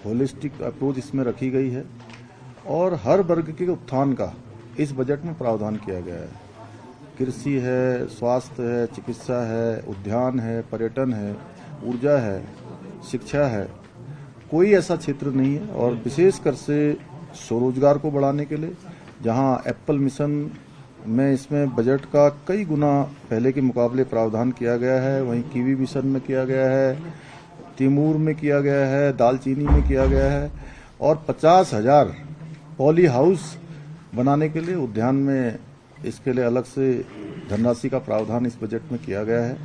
Holistic approach इसमें रखी गई है और हर वर्ग के उत्थान का इस बजट में प्रावधान किया गया है। कृषि है, स्वास्थ्य है, चिकित्सा है, उद्यान है, पर्यटन है, ऊर्जा है, शिक्षा है, कोई ऐसा क्षेत्र नहीं है। और विशेषकर से स्वरोजगार को बढ़ाने के लिए जहां एप्पल मिशन में इसमें बजट का कई गुना पहले के मुकाबले प्रावधान किया गया है, वहीं कीवी मिशन में किया गया है, तिमूर में किया गया है, दालचीनी में किया गया है और 50,000 पॉली हाउस बनाने के लिए उद्यान में इसके लिए अलग से धनराशि का प्रावधान इस बजट में किया गया है।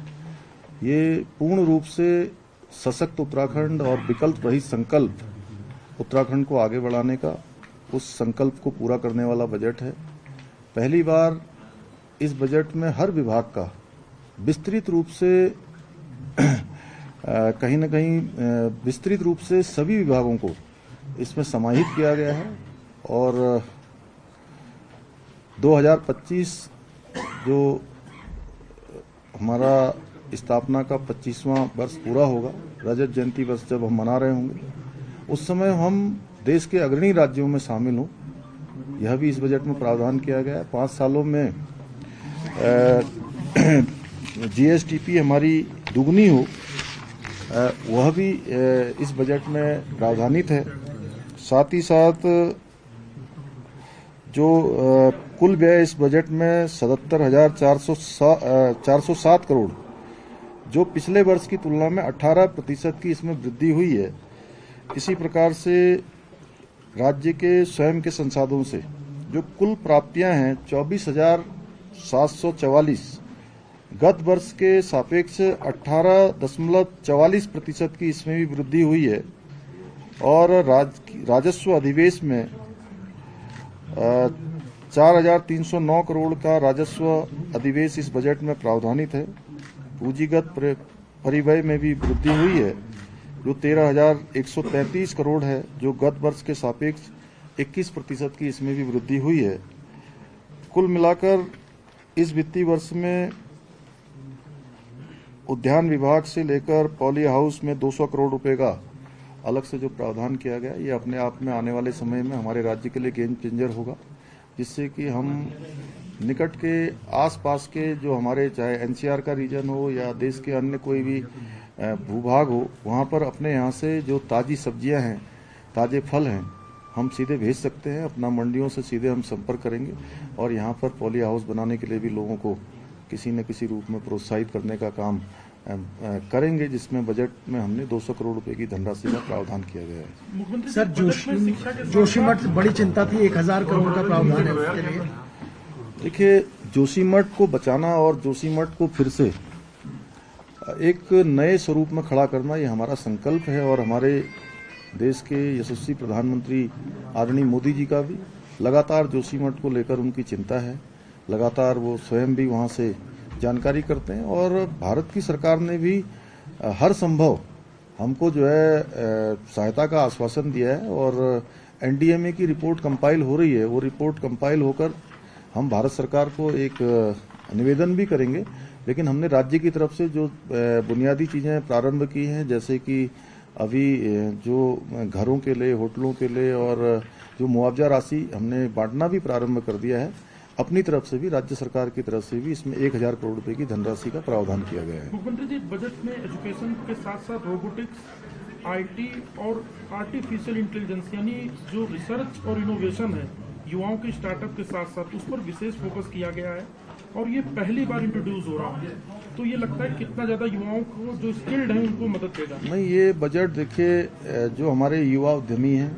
ये पूर्ण रूप से सशक्त उत्तराखंड और विकल्प रहित संकल्प उत्तराखंड को आगे बढ़ाने का, उस संकल्प को पूरा करने वाला बजट है। पहली बार इस बजट में हर विभाग का विस्तृत रूप से कहीं न कहीं विस्तृत रूप से सभी विभागों को इसमें समाहित किया गया है और 2025 जो हमारा स्थापना का 25वां वर्ष पूरा होगा, रजत जयंती वर्ष जब हम मना रहे होंगे, उस समय हम देश के अग्रणी राज्यों में शामिल हों, यह भी इस बजट में प्रावधान किया गया है। 5 सालों में जीएसटीपी हमारी दुगनी हो, वह भी इस बजट में प्रावधानित है। साथ ही साथ जो कुल व्यय इस बजट में 77,407 करोड़, जो पिछले वर्ष की तुलना में 18% की इसमें वृद्धि हुई है। इसी प्रकार से राज्य के स्वयं के संसाधनों से जो कुल प्राप्तियां हैं 24,744, गत वर्ष के सापेक्ष 18.44% की इसमें भी वृद्धि हुई है और राजस्व अधिवेश में 4,309 करोड़ का राजस्व अधिवेश इस बजट में प्रावधानित है। पूंजीगत परिव्यय में भी वृद्धि हुई है जो 13,133 करोड़ है, जो गत वर्ष के सापेक्ष 21% की इसमें भी वृद्धि हुई है। कुल मिलाकर इस वित्तीय वर्ष में उद्यान विभाग से लेकर पॉली हाउस में 200 करोड़ रुपए का अलग से जो प्रावधान किया गया, ये अपने आप में आने वाले समय में हमारे राज्य के लिए गेम चेंजर होगा, जिससे कि हम निकट के आसपास के जो हमारे चाहे एनसीआर का रीजन हो या देश के अन्य कोई भी भूभाग हो, वहाँ पर अपने यहाँ से जो ताज़ी सब्जियाँ हैं, ताज़े फल हैं, हम सीधे भेज सकते हैं। अपना मंडियों से सीधे हम संपर्क करेंगे और यहाँ पर पॉली हाउस बनाने के लिए भी लोगों को किसी न किसी रूप में प्रोत्साहित करने का काम करेंगे, जिसमें बजट में हमने 200 करोड़ रुपए की धनराशि का प्रावधान किया गया है। सर, जोशीमठ बड़ी चिंता थी, 1,000 करोड़ का प्रावधान है उसके लिए। देखिए, जोशीमठ को बचाना और जोशीमठ को फिर से एक नए स्वरूप में खड़ा करना, ये हमारा संकल्प है और हमारे देश के यशस्वी प्रधानमंत्री आदरणीय मोदी जी का भी लगातार जोशीमठ को लेकर उनकी चिंता है। लगातार वो स्वयं भी वहाँ से जानकारी करते हैं और भारत की सरकार ने भी हर संभव हमको जो है सहायता का आश्वासन दिया है और एनडीएमए की रिपोर्ट कंपाइल हो रही है। वो रिपोर्ट कंपाइल होकर हम भारत सरकार को एक निवेदन भी करेंगे, लेकिन हमने राज्य की तरफ से जो बुनियादी चीजें प्रारंभ की हैं, जैसे कि अभी जो घरों के लिए, होटलों के लिए और जो मुआवजा राशि हमने बांटना भी प्रारंभ कर दिया है। अपनी तरफ से भी, राज्य सरकार की तरफ से भी इसमें 1,000 करोड़ रुपए की धनराशि का प्रावधान किया गया है। मुख्यमंत्री जी, बजट में एजुकेशन के साथ साथ रोबोटिक्स, आईटी और आर्टिफिशियल इंटेलिजेंस यानी जो रिसर्च और इनोवेशन है, युवाओं के स्टार्टअप के साथ साथ उस पर विशेष फोकस किया गया है और ये पहली बार इंट्रोड्यूस हो रहा है। तो ये लगता है कितना ज्यादा युवाओं को जो स्किल्ड है उनको मदद देगा। नहीं, ये बजट देखिए, जो हमारे युवा उद्यमी हैं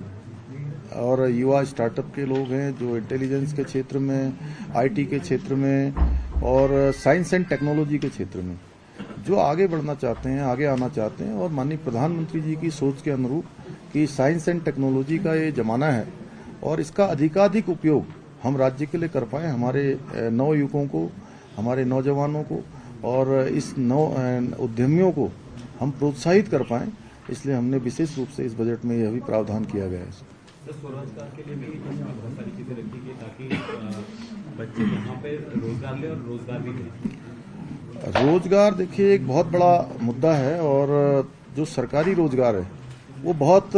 और युवा स्टार्टअप के लोग हैं, जो इंटेलिजेंस के क्षेत्र में, आईटी के क्षेत्र में और साइंस एंड टेक्नोलॉजी के क्षेत्र में जो आगे बढ़ना चाहते हैं, आगे आना चाहते हैं और माननीय प्रधानमंत्री जी की सोच के अनुरूप कि साइंस एंड टेक्नोलॉजी का ये जमाना है और इसका अधिकाधिक उपयोग हम राज्य के लिए कर पाएं, हमारे नव युवकों को, हमारे नौजवानों को और इस नव उद्यमियों को हम प्रोत्साहित कर पाएं, इसलिए हमने विशेष रूप से इस बजट में यह भी प्रावधान किया गया है। स्वरोजगार के लिए भी बहुत सारी चीजें रखी गई ताकि बच्चे यहाँ पे रोजगार ले और रोजगार भी लें। रोजगार देखिए एक बहुत बड़ा मुद्दा है और जो सरकारी रोजगार है वो बहुत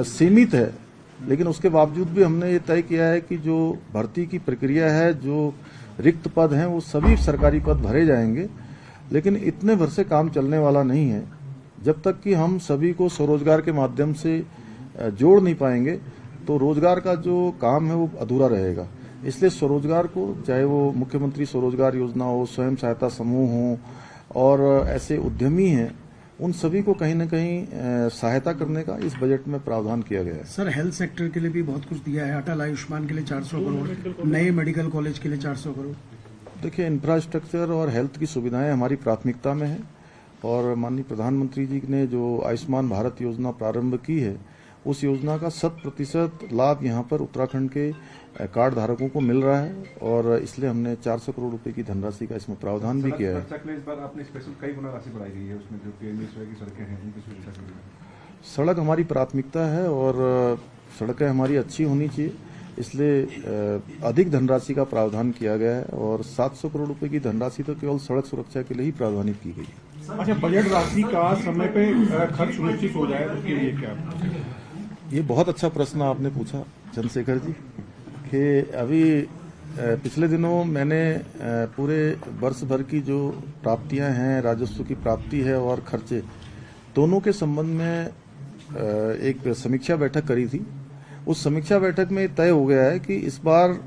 सीमित है, लेकिन उसके बावजूद भी हमने ये तय किया है कि जो भर्ती की प्रक्रिया है, जो रिक्त पद हैं, वो सभी सरकारी पद भरे जाएंगे। लेकिन इतने भर से काम चलने वाला नहीं है जब तक कि हम सभी को स्वरोजगार के माध्यम से जोड़ नहीं पाएंगे, तो रोजगार का जो काम है वो अधूरा रहेगा। इसलिए स्वरोजगार को, चाहे वो मुख्यमंत्री स्वरोजगार योजना हो, स्वयं सहायता समूह हो और ऐसे उद्यमी हैं, उन सभी को कहीं न कहीं सहायता करने का इस बजट में प्रावधान किया गया है। सर, हेल्थ सेक्टर के लिए भी बहुत कुछ दिया है। अटल आयुष्मान के लिए 400 करोड़, नए मेडिकल कॉलेज के लिए 400 करोड़। देखिए, इंफ्रास्ट्रक्चर और हेल्थ की सुविधाएं हमारी प्राथमिकता में है और माननीय प्रधानमंत्री जी ने जो आयुष्मान भारत योजना प्रारंभ की है, उस योजना का 100% लाभ यहाँ पर उत्तराखंड के कार्ड धारकों को मिल रहा है और इसलिए हमने 400 करोड़ रुपए की धनराशि का इसमें प्रावधान भी किया है। इस बार आपने स्पेशल कई गुना राशि बढ़ाई गई है, उसमें जो PMSY की सड़कें हैं उनकी सुविधा के लिए। सड़क हमारी प्राथमिकता है और सड़कें हमारी अच्छी होनी चाहिए, इसलिए अधिक धनराशि का प्रावधान किया गया है और 700 करोड़ रुपए की धनराशि तो केवल सड़क सुरक्षा के लिए ही प्रावधानित की गई है। अच्छा, बजट राशि का समय पे खर्च सुनिश्चित हो जाए उसके लिए क्या? ये बहुत अच्छा प्रश्न आपने पूछा चंद्रशेखर जी, कि अभी पिछले दिनों मैंने पूरे वर्ष भर की जो प्राप्तियां हैं, राजस्व की प्राप्ति है और खर्चे, दोनों के संबंध में एक समीक्षा बैठक करी थी। उस समीक्षा बैठक में तय हो गया है कि इस बार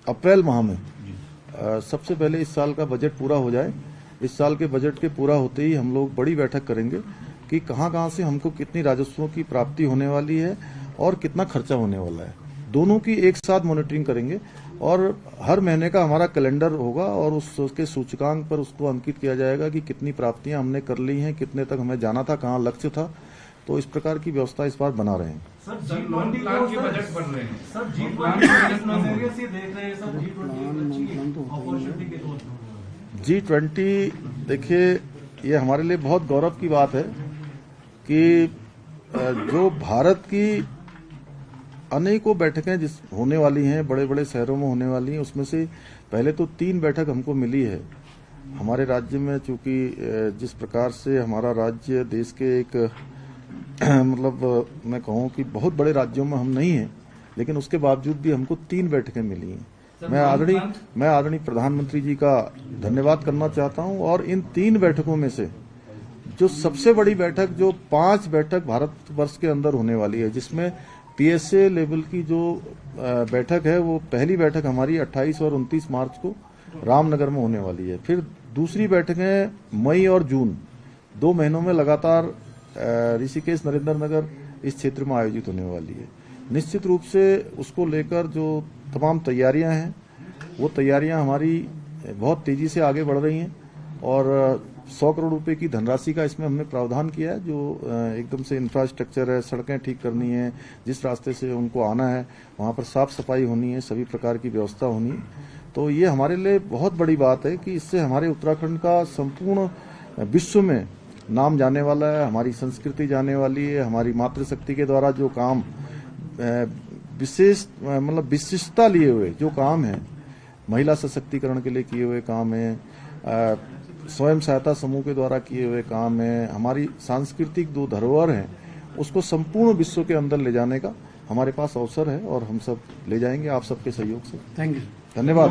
अप्रैल माह में सबसे पहले इस साल का बजट पूरा हो जाए। इस साल के बजट के पूरा होते ही हम लोग बड़ी बैठक करेंगे कि कहां से हमको कितनी राजस्वों की प्राप्ति होने वाली है और कितना खर्चा होने वाला है। दोनों की एक साथ मॉनिटरिंग करेंगे और हर महीने का हमारा कैलेंडर होगा और उसके सूचकांक पर उसको अंकित किया जाएगा कि कितनी प्राप्तियां हमने कर ली हैं, कितने तक हमें जाना था, कहाँ लक्ष्य था। तो इस प्रकार की व्यवस्था इस बार बना रहे हैं। सर, G20 प्लान के बजट बन रहे हैं। सर, G20 बजट नजरिए से देख रहे हैं सर, G20 देखिए, ये हमारे लिए बहुत गौरव की बात है कि जो भारत की अनेकों बैठकें जिस होने वाली हैं, बड़े बड़े शहरों में होने वाली हैं, उसमें से पहले तो 3 बैठक हमको मिली है हमारे राज्य में। चूंकि जिस प्रकार से हमारा राज्य देश के एक मतलब मैं कहूँ कि बहुत बड़े राज्यों में हम नहीं हैं, लेकिन उसके बावजूद भी हमको 3 बैठकें मिली हैं। मैं आदरणीय प्रधानमंत्री जी का धन्यवाद करना चाहता हूं और इन 3 बैठकों में से जो सबसे बड़ी बैठक, जो 5 बैठक भारतवर्ष के अंदर होने वाली है, जिसमें PSA लेवल की जो बैठक है, वो पहली बैठक हमारी 28 और 29 मार्च को रामनगर में होने वाली है। फिर दूसरी बैठकें मई और जून 2 महीनों में लगातार ऋषिकेश, नरेंद्र इस क्षेत्र में आयोजित होने वाली है। निश्चित रूप से उसको लेकर जो तमाम तैयारियां हैं, वो तैयारियां हमारी बहुत तेजी से आगे बढ़ रही हैं और 100 करोड़ रुपए की धनराशि का इसमें हमने प्रावधान किया है, जो एकदम से इंफ्रास्ट्रक्चर है, सड़कें ठीक करनी है, जिस रास्ते से उनको आना है वहां पर साफ सफाई होनी है, सभी प्रकार की व्यवस्था होनी है। तो ये हमारे लिए बहुत बड़ी बात है कि इससे हमारे उत्तराखंड का संपूर्ण विश्व में नाम जाने वाला है, हमारी संस्कृति जाने वाली है, हमारी मातृशक्ति के द्वारा जो काम विशेष मतलब विशिष्टता लिए हुए जो काम है, महिला सशक्तिकरण के लिए किए हुए काम है, स्वयं सहायता समूह के द्वारा किए हुए काम है, हमारी सांस्कृतिक जो धरोहर है, उसको संपूर्ण विश्व के अंदर ले जाने का हमारे पास अवसर है और हम सब ले जाएंगे आप सबके सहयोग से। थैंक यू, धन्यवाद।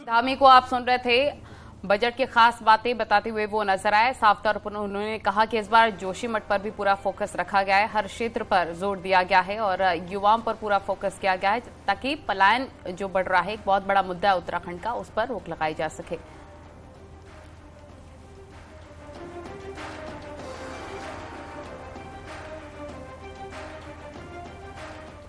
धामी को आप सुन रहे थे। बजट की खास बातें बताते हुए वो नजर आए। साफ तौर पर उन्होंने कहा कि इस बार जोशीमठ पर भी पूरा फोकस रखा गया है, हर क्षेत्र पर जोर दिया गया है और युवाओं पर पूरा फोकस किया गया है ताकि पलायन जो बढ़ रहा है, एक बहुत बड़ा मुद्दा है उत्तराखंड का, उस पर रोक लगाई जा सके।